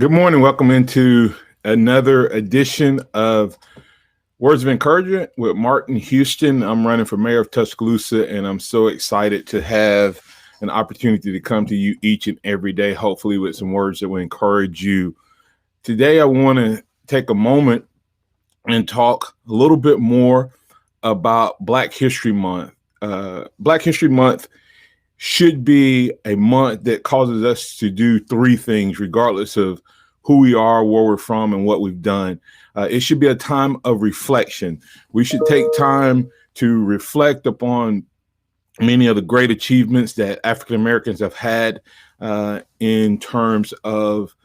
Good morning. Welcome into another edition of Words of Encouragement with Martin Houston. I'm running for mayor of Tuscaloosa, and I'm so excited to have an opportunity to come to you each and every day, hopefully with some words that will encourage you. Today, I want to take a moment and talk a little bit more about Black History Month. Black History Month should be a month that causes us to do three things, regardless of who we are, where we're from, and what we've done. It should be a time of reflection. We should take time to reflect upon many of the great achievements that African Americans have had in terms of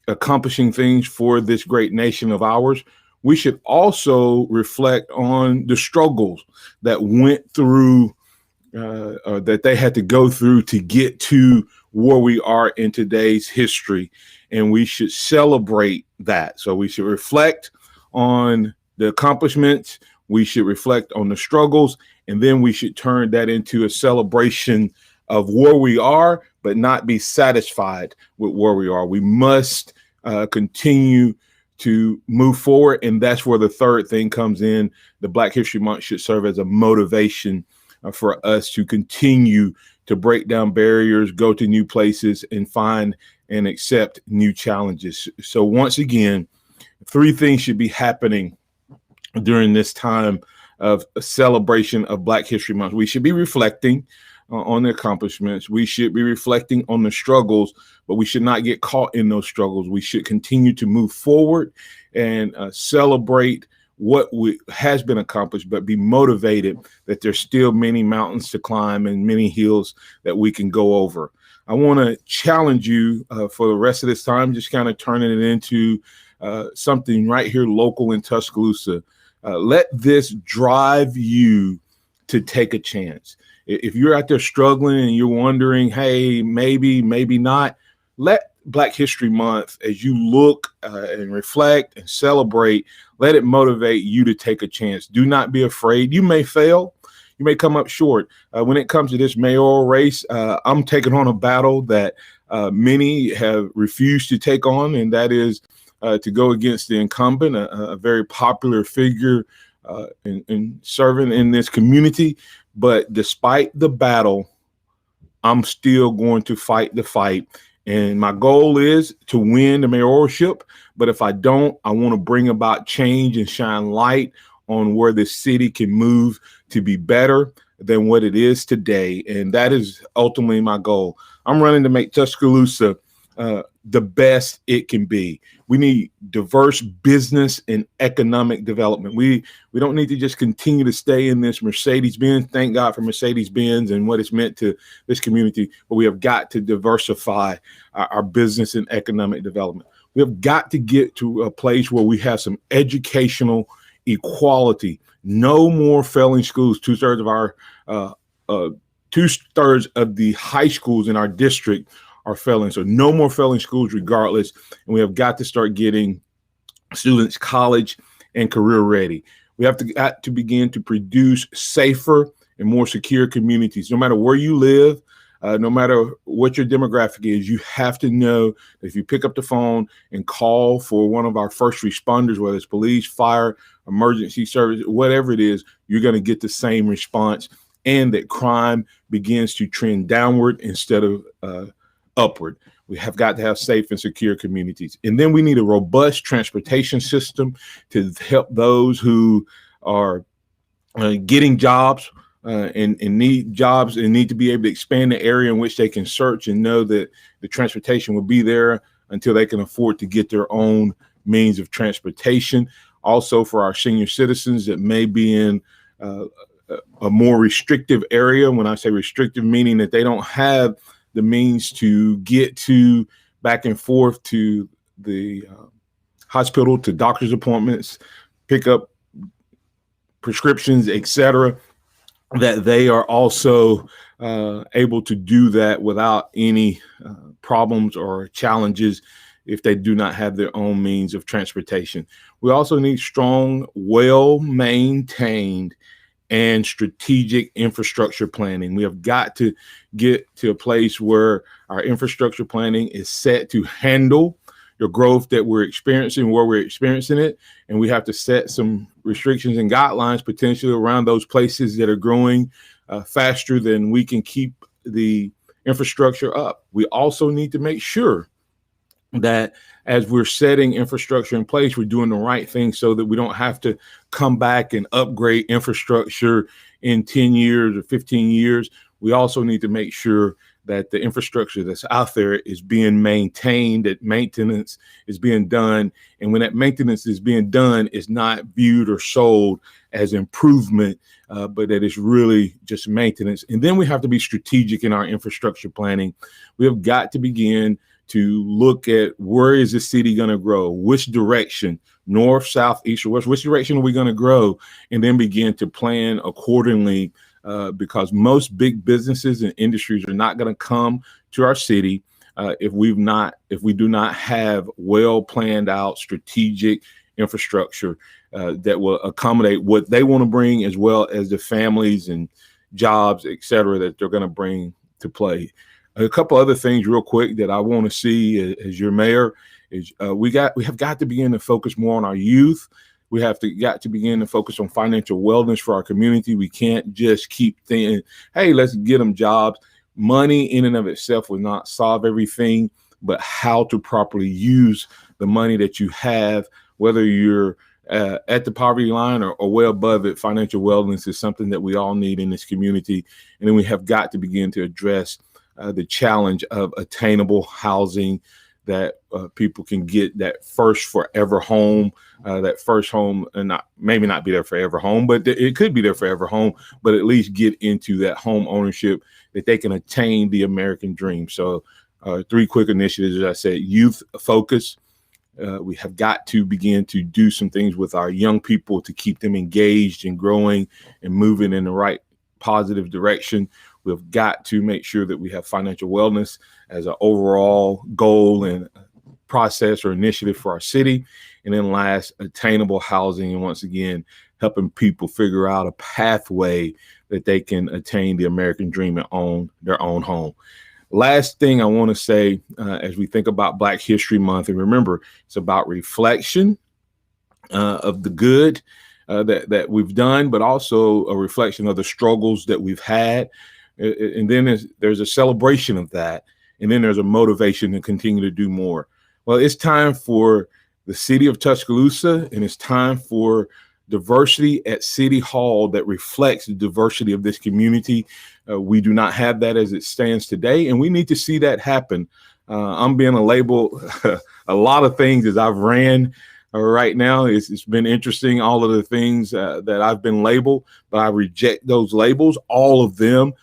accomplishing things for this great nation of ours. We should also reflect on the struggles that went through that they had to go through to get to where we are in today's history. And we should celebrate that. So we should reflect on the accomplishments. We should reflect on the struggles. And then we should turn that into a celebration of where we are, but not be satisfied with where we are. We must continue to move forward. And that's where the third thing comes in. The Black History Month should serve as a motivation for us to continue to break down barriers, go to new places, and find and accept new challenges. So once again, three things should be happening during this time of a celebration of Black History Month. We should be reflecting on the accomplishments. We should be reflecting on the struggles, but we should not get caught in those struggles. We should continue to move forward and celebrate what has been accomplished, but be motivated that there's still many mountains to climb and many hills that we can go over. I want to challenge you for the rest of this time, just kind of turning it into something right here local in Tuscaloosa. Let this drive you to take a chance. If you're out there struggling and you're wondering, hey, maybe not, let Black History Month, as you look and reflect and celebrate, let it motivate you to take a chance. Do not be afraid. You may fail. You may come up short. When it comes to this mayoral race, I'm taking on a battle that many have refused to take on, and that is to go against the incumbent, a very popular figure in serving in this community. But despite the battle, I'm still going to fight the fight. And my goal is to win the mayoralship. But if I don't, I want to bring about change and shine light on where the city can move to be better than what it is today. And that is ultimately my goal. I'm running to make Tuscaloosa the best it can be. We need diverse business and economic development. We don't need to just continue to stay in this Mercedes-Benz. Thank God for Mercedes-Benz and what it's meant to this community. But we have got to diversify our business and economic development. We have got to get to a place where we have some educational equality. No more failing schools. Two-thirds of the high schools in our district are failing. So no more failing schools regardless. And we have got to start getting students college and career ready. We have to begin to produce safer and more secure communities. No matter where you live, no matter what your demographic is, you have to know that if you pick up the phone and call for one of our first responders, whether it's police, fire, emergency service, whatever it is, you're going to get the same response, and that crime begins to trend downward instead of upward. We have got to have safe and secure communities. And then we need a robust transportation system to help those who are getting jobs and need jobs and need to be able to expand the area in which they can search and know that the transportation will be there until they can afford to get their own means of transportation. Also for our senior citizens that may be in a more restrictive area. When I say restrictive, meaning that they don't have the means to get to back and forth to the hospital, to doctor's appointments, pick up prescriptions, etc., that they are also able to do that without any problems or challenges if they do not have their own means of transportation. We also need strong, well-maintained and strategic infrastructure planning. We have got to get to a place where our infrastructure planning is set to handle the growth that we're experiencing, where we're experiencing it. And we have to set some restrictions and guidelines potentially around those places that are growing faster than we can keep the infrastructure up. We also need to make sure that as we're setting infrastructure in place, we're doing the right thing so that we don't have to come back and upgrade infrastructure in 10 years or 15 years. We also need to make sure that the infrastructure that's out there is being maintained, that maintenance is being done. And when that maintenance is being done, it's not viewed or sold as improvement, but that it's really just maintenance. And then we have to be strategic in our infrastructure planning. We have got to begin to look at where is the city going to grow, which direction, north, south, east, or west, which direction are we going to grow, and then begin to plan accordingly, because most big businesses and industries are not going to come to our city if we do not have well planned out strategic infrastructure that will accommodate what they want to bring, as well as the families and jobs, et cetera, that they're going to bring to play. A couple other things real quick that I want to see as your mayor is we have got to begin to focus more on our youth. We have got to begin to focus on financial wellness for our community. We can't just keep thinking, hey, let's get them jobs. Money in and of itself will not solve everything, but how to properly use the money that you have, whether you're at the poverty line or way above it. Financial wellness is something that we all need in this community. And then we have got to begin to address the challenge of attainable housing, that people can get that first forever home, that first home, and maybe not be their forever home, but it could be their forever home, but at least get into that home ownership, that they can attain the American dream. So 3 quick initiatives, as I said: youth focus. We have got to begin to do some things with our young people to keep them engaged and growing and moving in the right positive direction. We've got to make sure that we have financial wellness as an overall goal and process or initiative for our city. And then last, attainable housing. And once again, helping people figure out a pathway that they can attain the American dream and own their own home. Last thing I want to say, as we think about Black History Month, and remember, it's about reflection of the good that we've done, but also a reflection of the struggles that we've had. And then there's a celebration of that. And then there's a motivation to continue to do more. Well, it's time for the city of Tuscaloosa, and it's time for diversity at City Hall that reflects the diversity of this community. We do not have that as it stands today, and we need to see that happen. I'm being labeled a lot of things as I've ran right now. It's been interesting, all of the things that I've been labeled, but I reject those labels, all of them.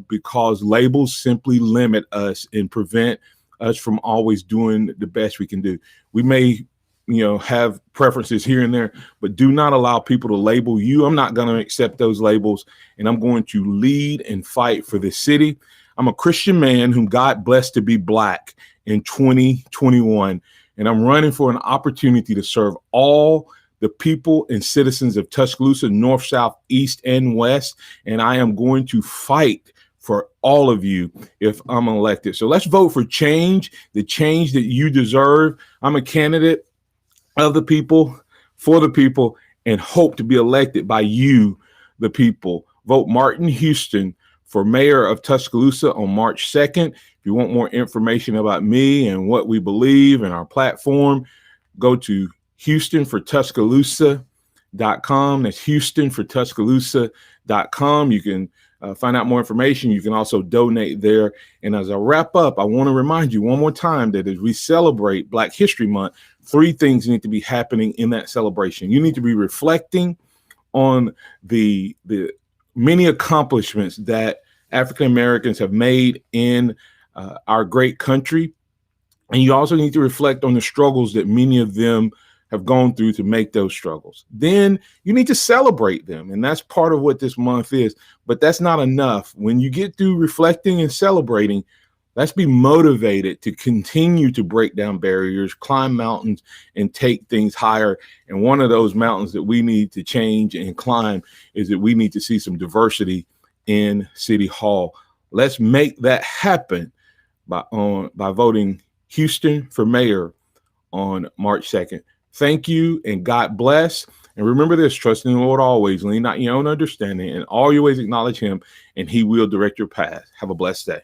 Because labels simply limit us and prevent us from always doing the best we can do. We may, have preferences here and there, but do not allow people to label you. I'm not going to accept those labels, and I'm going to lead and fight for this city. I'm a Christian man whom God blessed to be Black in 2021, and I'm running for an opportunity to serve all the people and citizens of Tuscaloosa, north, south, east, and west. And I am going to fight for all of you if I'm elected. So let's vote for change, the change that you deserve. I'm a candidate of the people, for the people, and hope to be elected by you, the people. Vote Martin Houston for mayor of Tuscaloosa on March 2nd. If you want more information about me and what we believe in our platform, go to HoustonForTuscaloosa.com. That's HoustonForTuscaloosa.com. You can find out more information. You can also donate there. And as I wrap up, I want to remind you one more time that as we celebrate Black History Month, 3 things need to be happening in that celebration. You need to be reflecting on the many accomplishments that African Americans have made in our great country. And you also need to reflect on the struggles that many of them have gone through to make those struggles. Then you need to celebrate them. And that's part of what this month is. But that's not enough. When you get through reflecting and celebrating, let's be motivated to continue to break down barriers, climb mountains, and take things higher. And one of those mountains that we need to change and climb is that we need to see some diversity in City Hall. Let's make that happen by voting Houston for mayor on March 2nd. Thank you and God bless. And remember this, trust in the Lord always, lean not your own understanding, and all your ways acknowledge him, and he will direct your path. Have a blessed day.